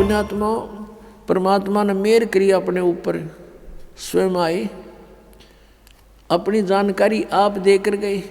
पुण्यात्मा, परमात्मा ने मेहर करी अपने ऊपर, स्वयं आए, अपनी जानकारी आप देकर गए,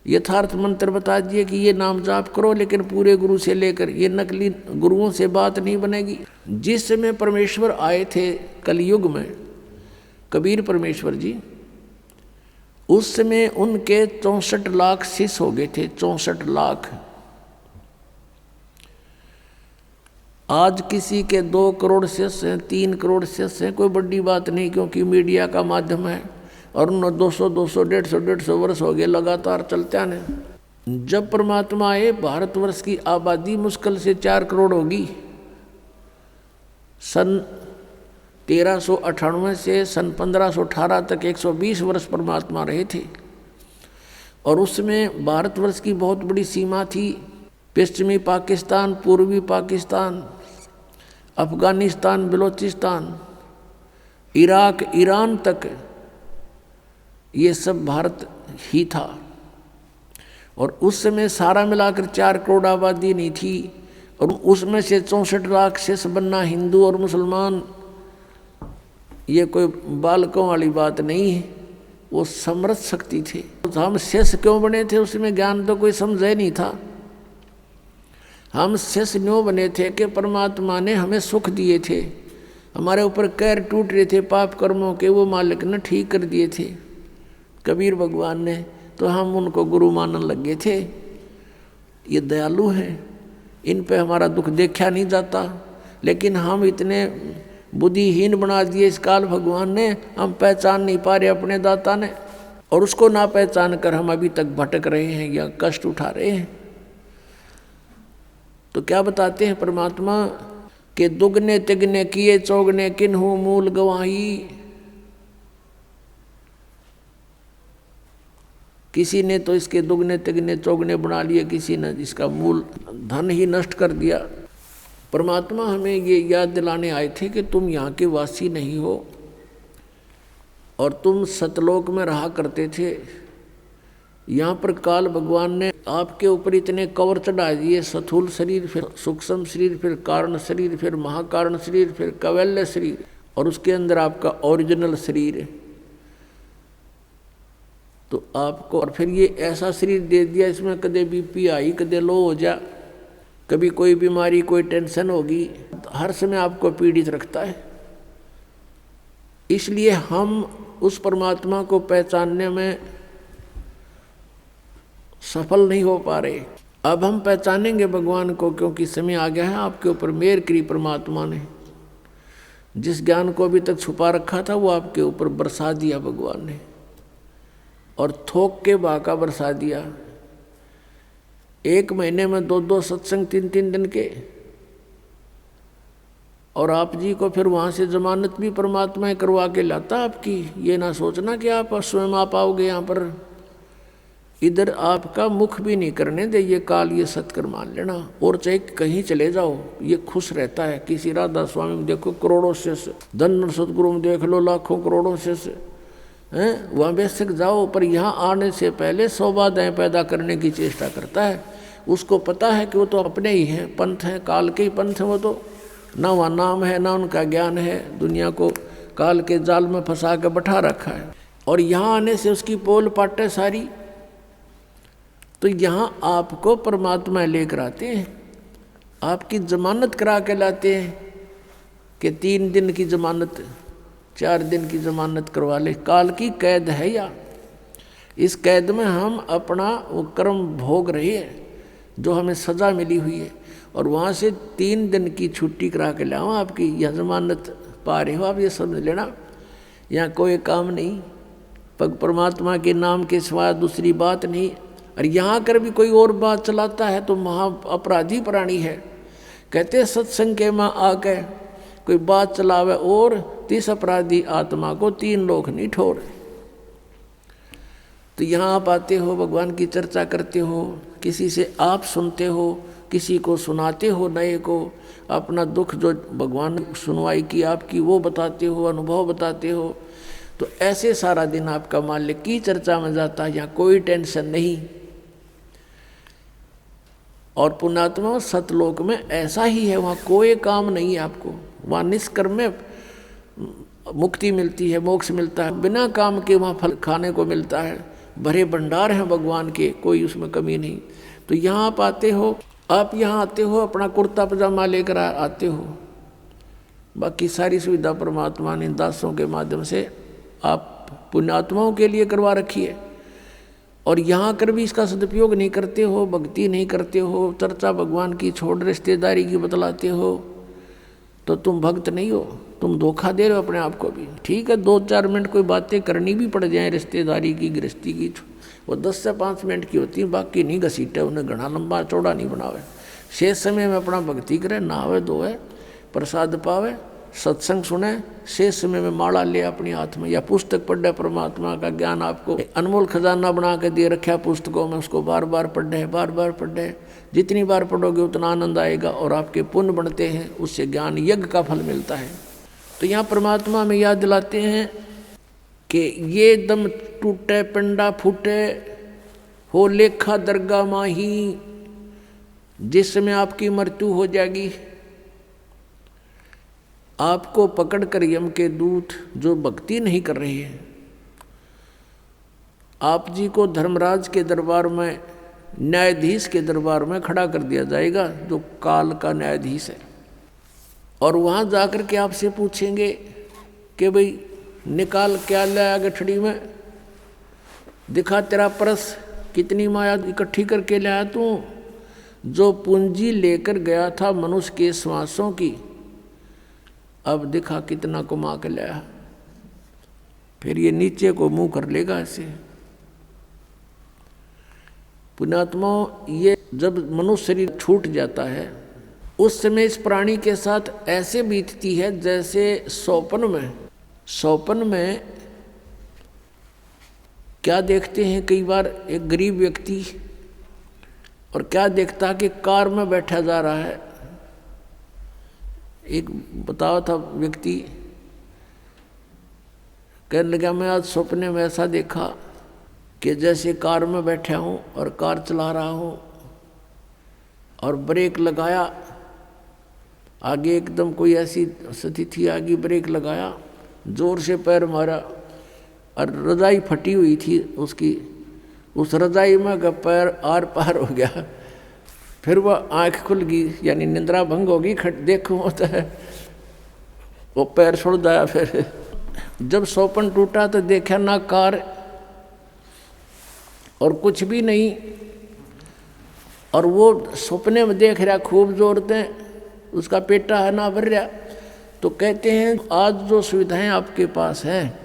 यथार्थ मंत्र बता दिए कि ये नाम जाप करो, लेकिन पूरे गुरु से लेकर, ये नकली गुरुओं से बात नहीं बनेगी। जिस समय परमेश्वर आए थे कलयुग में, कबीर परमेश्वर जी, उस समय उनके 64 लाख शिष्य हो गए थे, 64 लाख। आज किसी के 2 करोड़ शिष्य हैं, 3 करोड़ शिष्य हैं, कोई बड़ी बात नहीं, क्योंकि मीडिया का माध्यम है, और उन 200, 150 वर्ष हो गए लगातार चलते आने। जब परमात्मा आए, भारतवर्ष की आबादी मुश्किल से 4 करोड़ होगी। सन 1398 से सन 1518 तक 120 वर्ष परमात्मा रहे थे, और उसमें भारतवर्ष की बहुत बड़ी सीमा थी। पश्चिमी पाकिस्तान, पूर्वी पाकिस्तान, अफगानिस्तान, बलोचिस्तान, इराक, ईरान तक, ये सब भारत ही था। और उस समय सारा मिलाकर 4 करोड़ आबादी नहीं थी, और उसमें से 64 लाख शेष बनना हिंदू और मुसलमान, ये कोई बालकों वाली बात नहीं है, वो समृद्ध शक्ति थे। तो हम शेष क्यों बने थे, उसमें ज्ञान तो कोई समझे नहीं था। हम शेष क्यों बने थे कि परमात्मा ने हमें सुख दिए थे, हमारे ऊपर कैर टूट रहे थे पाप कर्मों के, वो मालिक ने ठीक कर दिए थे कबीर भगवान ने, तो हम उनको गुरु मानने लगे थे। ये दयालु हैं, इन पे हमारा दुख देखा नहीं जाता, लेकिन हम इतने बुद्धिहीन बना दिए इस काल भगवान ने, हम पहचान नहीं पा रहे अपने दाता ने, और उसको ना पहचान कर हम अभी तक भटक रहे हैं या कष्ट उठा रहे हैं। तो क्या बताते हैं परमात्मा के दुगने तिगने किए चौगने किन्हू मूल गवाही। किसी ने तो इसके दुगने तिगने चौगने बना लिए, किसी ने इसका मूल धन ही नष्ट कर दिया। परमात्मा हमें ये याद दिलाने आए थे कि तुम यहाँ के वासी नहीं हो, और तुम सतलोक में रहा करते थे। यहाँ पर काल भगवान ने आपके ऊपर इतने कवर चढ़ा दिए, स्थूल शरीर, फिर सूक्ष्म शरीर, फिर कारण शरीर, फिर महाकारण शरीर, फिर कैवल्य शरीर, और उसके अंदर आपका ओरिजिनल शरीर है। तो आपको, और फिर ये ऐसा शरीर दे दिया, इसमें कदे बीपी आई, कदे लो हो जा, कभी कोई बीमारी, कोई टेंशन होगी, हर समय आपको पीड़ित रखता है। इसलिए हम उस परमात्मा को पहचानने में सफल नहीं हो पा रहे। अब हम पहचानेंगे भगवान को, क्योंकि समय आ गया है। आपके ऊपर मेहर करी परमात्मा ने, जिस ज्ञान को अभी तक छुपा रखा था वो आपके ऊपर बरसा दिया भगवान ने, और थोक के बाका बरसा दिया। 1 महीने में 2-2 सत्संग, 3-3 दिन के, और आप जी को फिर वहाँ से जमानत भी परमात्मा करवा के लाता आपकी। ये ना सोचना कि आप स्वयं आ पाओगे यहाँ पर, इधर आपका मुख भी नहीं करने दे ये काल, ये सत्कर मान लेना। और चाहे कहीं चले जाओ, ये खुश रहता है। किसी राधा स्वामी में देखो करोड़ों शिष्य, धन सतगुरु में देख लो लाखों करोड़ों शिष्य हैं, वहाँ बेशक जाओ, पर यहाँ आने से पहले 100 बाधाएं पैदा करने की चेष्टा करता है। उसको पता है कि वो तो अपने ही हैं, पंथ हैं, काल के ही पंथ हैं। वो तो ना वहाँ नाम है, ना उनका ज्ञान है, दुनिया को काल के जाल में फंसा के बैठा रखा है। और यहाँ आने से उसकी पोल पाटे सारी। तो यहाँ आपको परमात्मा लेकर आते हैं, आपकी जमानत करा के लाते हैं कि 3 दिन की जमानत, 4 दिन की जमानत करवा ले। काल की कैद है या, इस कैद में हम अपना वो कर्म भोग रहे हैं जो हमें सज़ा मिली हुई है, और वहाँ से 3 दिन की छुट्टी करा के लाऊँ आपकी, यह जमानत पा रहे हो आप। ये समझ लेना, यहाँ कोई काम नहीं, परमात्मा के नाम के सिवा दूसरी बात नहीं। और यहाँ कर भी कोई और बात चलाता है तो महा अपराधी प्राणी है। कहते सत्संग के माँ आके कोई बात चलावे और 30 अपराधी आत्मा को 3 लोग नहीं ठोर। तो यहाँ आप आते हो, भगवान की चर्चा करते हो, किसी से आप सुनते हो, किसी को सुनाते हो, नए को अपना दुख जो भगवान ने सुनवाई की आपकी वो बताते हो, अनुभव बताते हो। तो ऐसे सारा दिन आपका मालिक की चर्चा में जाता है, यहाँ कोई टेंशन नहीं। और पुण्यात्मा सतलोक में ऐसा ही है, वहाँ कोई काम नहीं है आपको, वहाँ निष्कर्म में मुक्ति मिलती है, मोक्ष मिलता है, बिना काम के वहाँ फल खाने को मिलता है, भरे भंडार हैं भगवान के, कोई उसमें कमी नहीं। तो यहाँ आप आते हो, आप यहाँ आते हो अपना कुर्ता पजामा लेकर आते हो, बाकी सारी सुविधा परमात्मा ने दासों के माध्यम से आप पुण्यात्माओं के लिए करवा रखी है। और यहाँ कर भी इसका सदुपयोग नहीं करते हो, भक्ति नहीं करते हो, चर्चा भगवान की छोड़ रिश्तेदारी की बतलाते हो, तो तुम भक्त नहीं हो, तुम धोखा दे रहे हो अपने आप को भी। ठीक है, 2-4 मिनट कोई बातें करनी भी पड़ जाए रिश्तेदारी की, गृहस्थी की, वो 10 से 5 मिनट की होती है, बाकी नहीं घसीटे, उन्हें घना लंबा चौड़ा नहीं बनावे। शेष समय में अपना भक्ति करे, नहावे धोवे, प्रसाद पावे, सत्संग सुने, शेष समय में माला ले अपने हाथ में, या पुस्तक पढ़े, परमात्मा का ज्ञान आपको अनमोल खजाना बना के दे रखा पुस्तकों में, उसको बार बार पढ़े, बार बार पढ़े। जितनी बार पढ़ोगे उतना आनंद आएगा और आपके पुण्य बढ़ते हैं, उससे ज्ञान यज्ञ का फल मिलता है। तो यहाँ परमात्मा में याद दिलाते हैं कि ये दम टूटे पिंडा फूटे हो लेखा दरगाह माही, जिस समय आपकी मृत्यु हो जाएगी, आपको पकड़कर यम के दूत जो भक्ति नहीं कर रहे हैं, आप जी को धर्मराज के दरबार में, न्यायाधीश के दरबार में खड़ा कर दिया जाएगा, जो काल का न्यायाधीश है। और वहाँ जाकर के आपसे पूछेंगे कि भाई निकाल क्या लाया गठड़ी में, दिखा तेरा परस, कितनी माया इकट्ठी करके लाया तू, जो पूंजी लेकर गया था मनुष्य के श्वासों की, अब दिखा कितना कमा के लाया। फिर ये नीचे को मुंह कर लेगा ऐसे। पुण्यात्मा, ये जब मनुष्य शरीर छूट जाता है उस समय इस प्राणी के साथ ऐसे बीतती है जैसे सौपन में क्या देखते हैं कई बार एक गरीब व्यक्ति, और क्या देखता है कि कार में बैठा जा रहा है। एक बताया था व्यक्ति, कहने लगा मैं आज सपने में ऐसा देखा कि जैसे कार में बैठा हूँ और कार चला रहा हूँ, और ब्रेक लगाया, आगे एकदम कोई ऐसी स्थिति आ गई, ब्रेक लगाया, जोर से पैर मारा और रजाई फटी हुई थी उसकी, उस रजाई में का पैर आर पार हो गया। फिर वह आँख खुल गई, यानी निंद्रा भंग होगी, देखो होता है, वो पैर छोड़ दिया। फिर जब सौपन टूटा तो देखा ना कार और कुछ भी नहीं, और वो सपने में देख रहा खूब जोरते, उसका पेटा है ना भर रहा। तो कहते हैं आज जो सुविधाएं आपके पास हैं,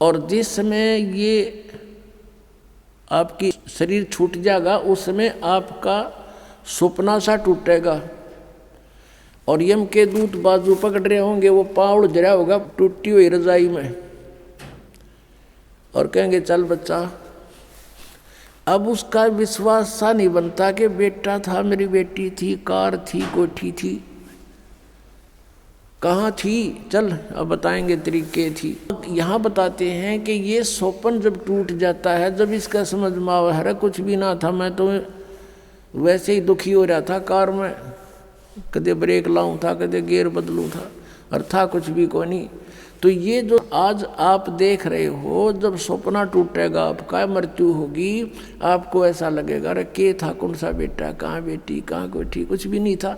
और जिस समय ये आपकी शरीर छूट जाएगा उस समय आपका सपना सा टूटेगा, और यम के दूत बाजू पकड़ रहे होंगे, वो पाँव जरा होगा टूटी हुई रजाई में, और कहेंगे चल बच्चा। अब उसका विश्वास सा नहीं बनता कि बेटा था, मेरी बेटी थी, कार थी, कोठी थी, कहाँ थी, चल अब बताएंगे तरीके थी। यहाँ बताते हैं कि ये सौपन जब टूट जाता है, जब इसका समझ में आवा है कुछ भी ना था, मैं तो वैसे ही दुखी हो रहा था कार में, कदे ब्रेक लाऊं था, कदे गियर बदलूं था, और था कुछ भी को नहीं। तो ये जो आज आप देख रहे हो, जब सपना टूटेगा, आपका मृत्यु होगी, आपको ऐसा लगेगा अरे के था, कौन सा बेटा, कहाँ बेटी, कहाँ कोठी, कुछ भी नहीं था।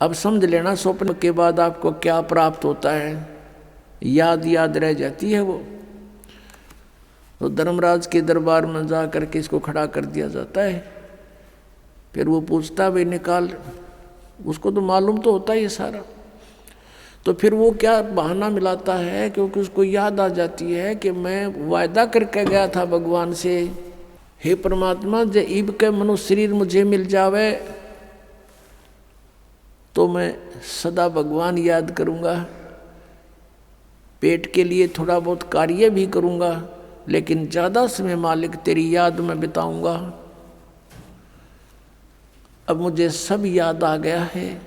अब समझ लेना स्वप्न के बाद आपको क्या प्राप्त होता है, याद रह जाती है वो। तो धर्मराज के दरबार में जा करके इसको खड़ा कर दिया जाता है। फिर वो पूछता भाई निकाल, उसको तो मालूम तो होता है ये सारा। तो फिर वो क्या बहाना मिलाता है, क्योंकि उसको याद आ जाती है कि मैं वायदा करके गया था भगवान से, हे परमात्मा जे ईब के मनुष्य शरीर मुझे मिल जावे तो मैं सदा भगवान याद करूँगा, पेट के लिए थोड़ा बहुत कार्य भी करूँगा, लेकिन ज़्यादा समय मालिक तेरी याद में बिताऊँगा। अब मुझे सब याद आ गया है।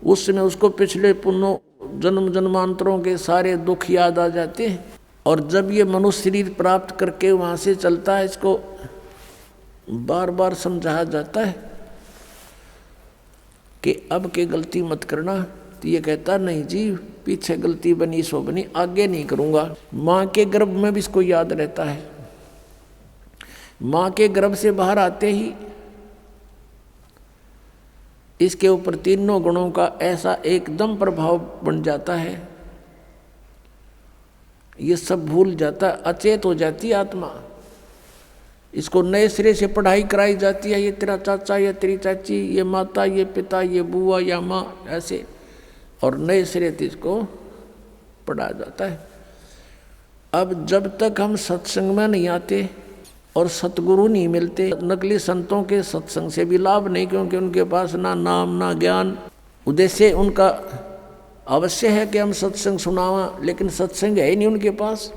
उस समय उसको पिछले पुण्यों जन्म जन्मांतरों के सारे दुख याद आ जाते हैं, और जब ये मनुष्य शरीर प्राप्त करके वहाँ से चलता है, इसको बार बार समझाया जाता है कि अब के गलती मत करना, तो ये कहता नहीं जी, पीछे गलती बनी सो बनी, आगे नहीं करूँगा। माँ के गर्भ में भी इसको याद रहता है। माँ के गर्भ से बाहर आते ही इसके ऊपर तीनों गुणों का ऐसा एकदम प्रभाव बन जाता है, ये सब भूल जाता, अचेत हो जाती आत्मा। इसको नए सिरे से पढ़ाई कराई जाती है, ये तेरा चाचा, ये तेरी चाची, ये माता, ये पिता, ये बुआ या माँ, ऐसे, और नए सिरे से इसको पढ़ाया जाता है। अब जब तक हम सत्संग में नहीं आते और सतगुरु नहीं मिलते, नकली संतों के सत्संग से भी लाभ नहीं, क्योंकि उनके पास ना नाम ना ज्ञान। उद्देश्य उनका अवश्य है कि हम सत्संग सुनावा, लेकिन सत्संग है ही नहीं उनके पास।